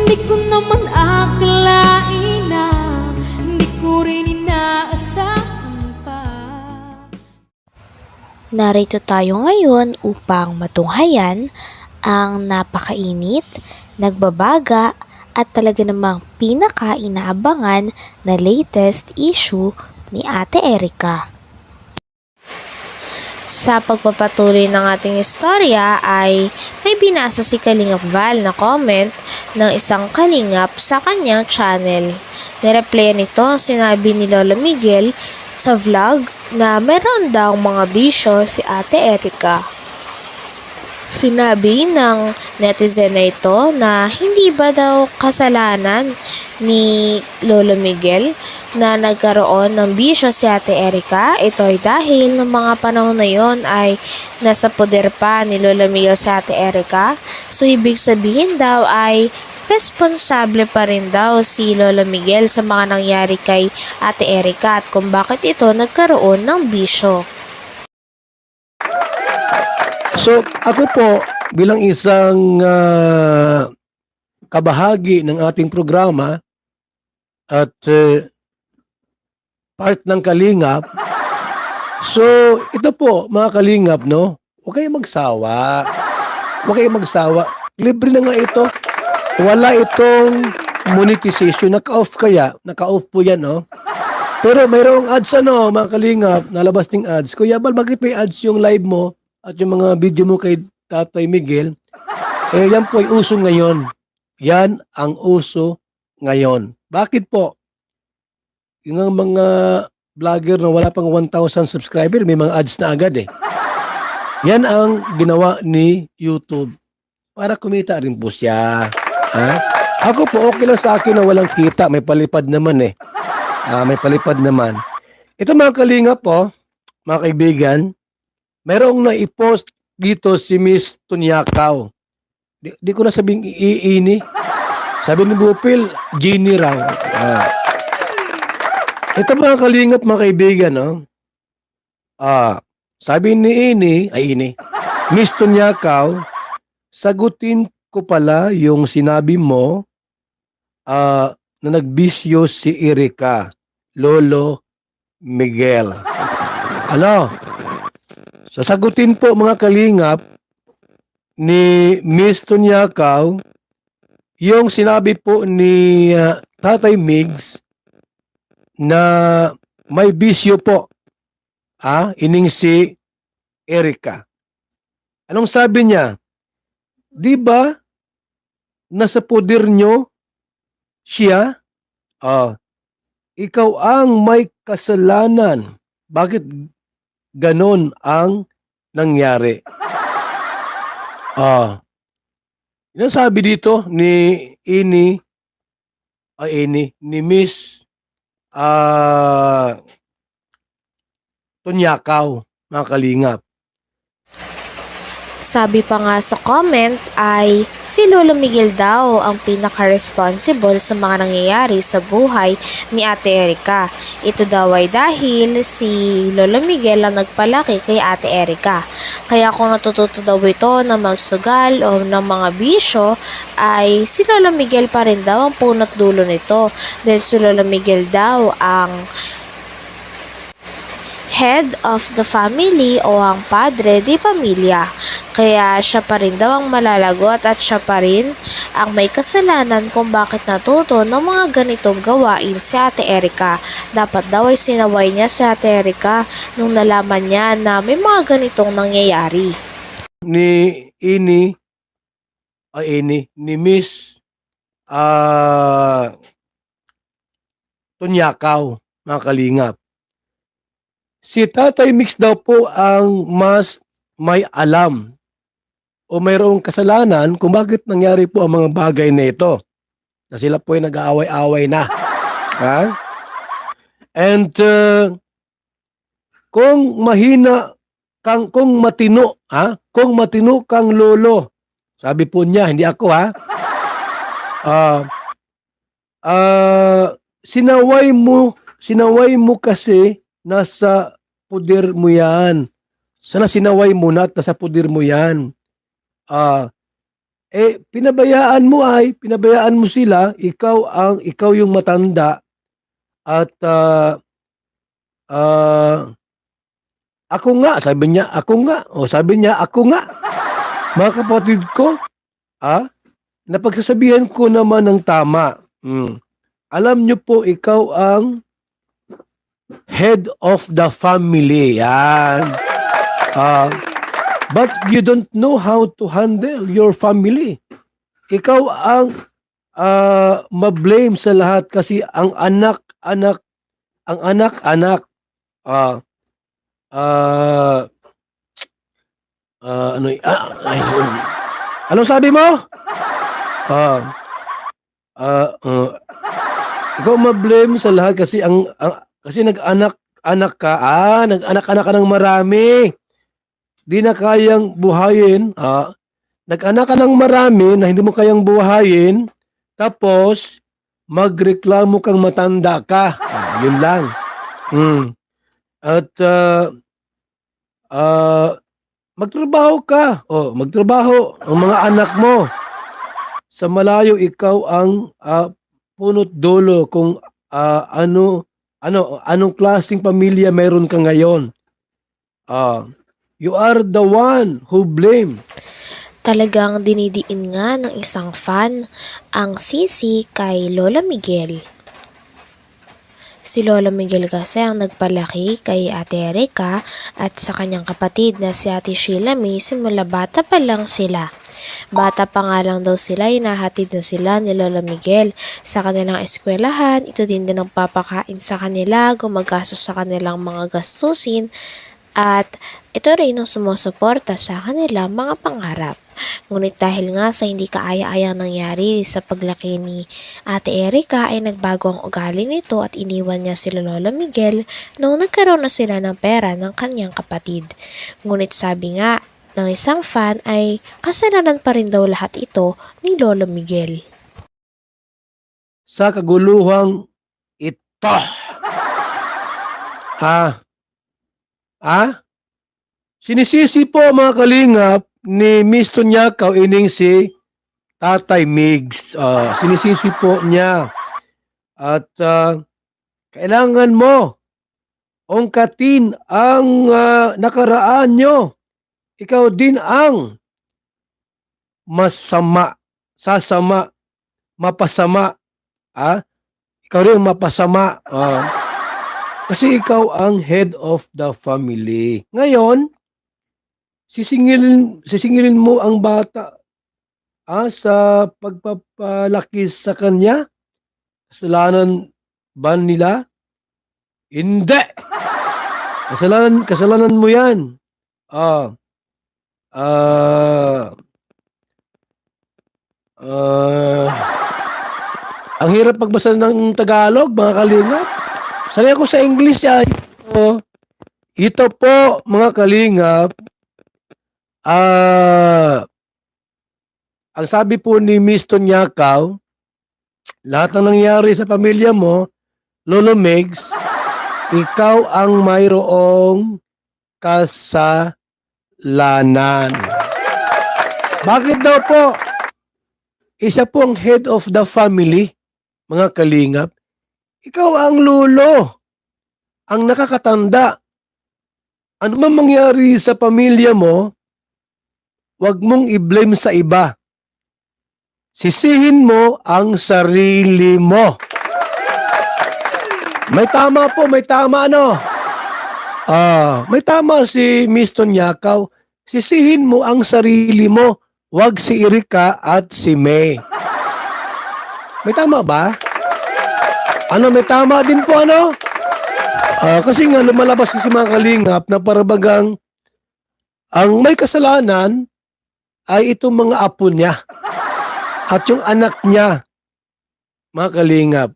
Di ko naman akalain na di ko rin inaasahan pa. Narito tayo ngayon upang matunghayan ang napakainit, nagbabaga at talaga namang pinaka-inaabangan na latest issue ni Ate Erica. Sa pagpapatuloy ng ating istorya ay may binasa si Kalingap Val na comment ng isang kalingap sa kanyang channel. Nireplyan nito ang sinabi ni Lolo Miguel sa vlog na meron daw mga bisyo si Ate Erica. Sinabi ng netizen na ito na hindi ba daw kasalanan ni Lolo Miguel na nagkaroon ng bisyo si Ate Erica. Ito ay dahil ng mga panahon na yon ay nasa poder pa ni Lolo Miguel si Ate Erica. So ibig sabihin daw ay responsable pa rin daw si Lolo Miguel sa mga nangyari kay Ate Erica at kung bakit ito nagkaroon ng bisyo. So, ako po bilang isang kabahagi ng ating programa at part ng Kalingap. So, ito po mga Kalingap, no? Huwag kayong magsawa. Huwag kayong magsawa. Libre na nga ito. Wala itong monetization. Naka-off kaya. Naka-off po yan, no? Pero mayroong ads mga Kalingap. Nalabas ng ads. Kuya Bal, bakit may ads yung live mo? At yung mga video mo kay Tatay Miguel, yan po ay uso ngayon. Yan ang uso ngayon. Bakit po? Yung mga vlogger na wala pang 1,000 subscriber, may mga ads na agad eh. Yan ang ginawa ni YouTube. Para kumita rin po siya. Ha? Ako po, okay lang sa akin na walang kita. May palipad naman eh. May palipad naman. Ito mga Kalingap po, mga kaibigan, merong na-post dito si Miss Tunyakaw. Di ko na sabing iini. Sabi ni Bupil, Genie raw. Ito mga Kalingap, mga kaibigan, no? Sabi ni Miss Tunyakaw, sagutin ko pala yung sinabi mo na nagbisyo si Erica, Lolo Miguel. Ano? Sasagutin po mga Kalingap ni Miss Tunyakaw yung sinabi po ni Tatay Migs na may bisyo po ining si Erica. Anong sabi niya? Di ba nasa poder nyo siya? Ikaw ang may kasalanan. Bakit ganon ang nangyari? Yung sabi dito ni Miss Tunyakaw, mga Kalingap. Sabi pa nga sa comment ay si Lolo Miguel daw ang pinaka-responsible sa mga nangyayari sa buhay ni Ate Erica. Ito daw ay dahil si Lolo Miguel ang nagpalaki kay Ate Erica. Kaya kung natututo daw ito na magsugal o ng mga bisyo ay si Lolo Miguel pa rin daw ang punot dulo nito. Dahil si Lolo Miguel daw ang head of the family o ang padre di pamilya. Kaya siya pa rin daw ang malalagot at siya pa rin ang may kasalanan kung bakit natuto ng mga ganitong gawain si Ate Erica. Dapat daw ay sinaway niya si Ate Erica nung nalaman niya na may mga ganitong nangyayari. Ni Miss Tunyakaw, mga Kalingap. Si Tatay Mix daw po ang mas may alam o mayroong kasalanan kung bakit nangyari po ang mga bagay na ito. Na sila po ay nag-aaway-away na. And kung matino kang lolo, sabi po niya, hindi ako sinaway mo kasi nasa poder mo yan. Sana sinaway mo na at nasa poder mo yan. pinabayaan mo sila, ikaw yung matanda at ako nga, sabi niya, ako nga. O sabi niya, ako nga. Mga kapatid ko, napagsasabihan ko naman ng tama. Alam niyo po, ikaw ang head of the family. Yan. But you don't know how to handle your family. Ikaw ang ma-blame sa lahat kasi ang anak-anak, anong sabi mo? Ikaw ma-blame sa lahat kasi kasi nag-anak ka, nag-anak-anak ka ng marami. Di na kayang buhayin, nag-anak ka ng marami na hindi mo kayang buhayin, tapos magreklamo kang matanda ka. Yun lang. At magtrabaho ka. Magtrabaho ang mga anak mo. Sa malayo, ikaw ang punot dulo kung anong klaseng pamilya meron ka ngayon. You are the one who blame. Talagang dinidiin nga ng isang fan ang sisi kay Lola Miguel. Si Lola Miguel kasi ang nagpalaki kay Ate Erica at sa kanyang kapatid na si Ate Sheila May simula bata pa lang sila. Bata pa nga lang daw sila, hinahatid na sila ni Lola Miguel sa kanilang eskwelahan. Ito din ang papakain sa kanila, gumagastos sa kanilang mga gastusin at ito rin ang sumusuporta sa kanilang mga pangarap. Ngunit dahil nga sa hindi kaaya-ayang nangyari sa paglaki ni Ate Erica ay nagbago ang ugali nito at iniwan niya sila Lola Miguel nung nagkaroon na sila ng pera ng kanyang kapatid. Ngunit sabi nga ng isang fan ay kasalanan pa rin daw lahat ito ni Lola Miguel. Sa kaguluhang ito. Sinisisi po mga kalingap ni Miss Tunyakaw ining si Tatay Migs. Sinisisi po niya. At kailangan mo ungkatin ang nakaraan nyo. Ikaw din ang sasama, mapasama. Ikaw rin ang mapasama. Kasi ikaw ang head of the family. Ngayon, sisingilin mo ang bata sa pagpapalaki sa kanya? Kasalanan ba nila? Hindi! Kasalanan mo yan. Ang hirap pagbasa ng Tagalog, mga kalingap. Sanay ako sa English ay. Ito po, mga kalingap, ang sabi po ni Miss Tunyakaw, lahat ng nangyari sa pamilya mo, Lolo Megs, ikaw ang mayroong kasalanan. Bakit daw po? Isa po ang head of the family, mga kalingap. Ikaw ang lolo, ang nakakatanda. Ano man mangyari sa pamilya mo, huwag mong i-blame sa iba. Sisihin mo ang sarili mo. May tama po, may tama ano? May tama si Miss Tunyakaw. Sisihin mo ang sarili mo, huwag si Erica at si May. May tama ba? May tama din po ano? Kasi nga lumalabas kasi mga kalingap na parabagang ang may kasalanan ay itong mga apo niya at yung anak niya, mga kalingap.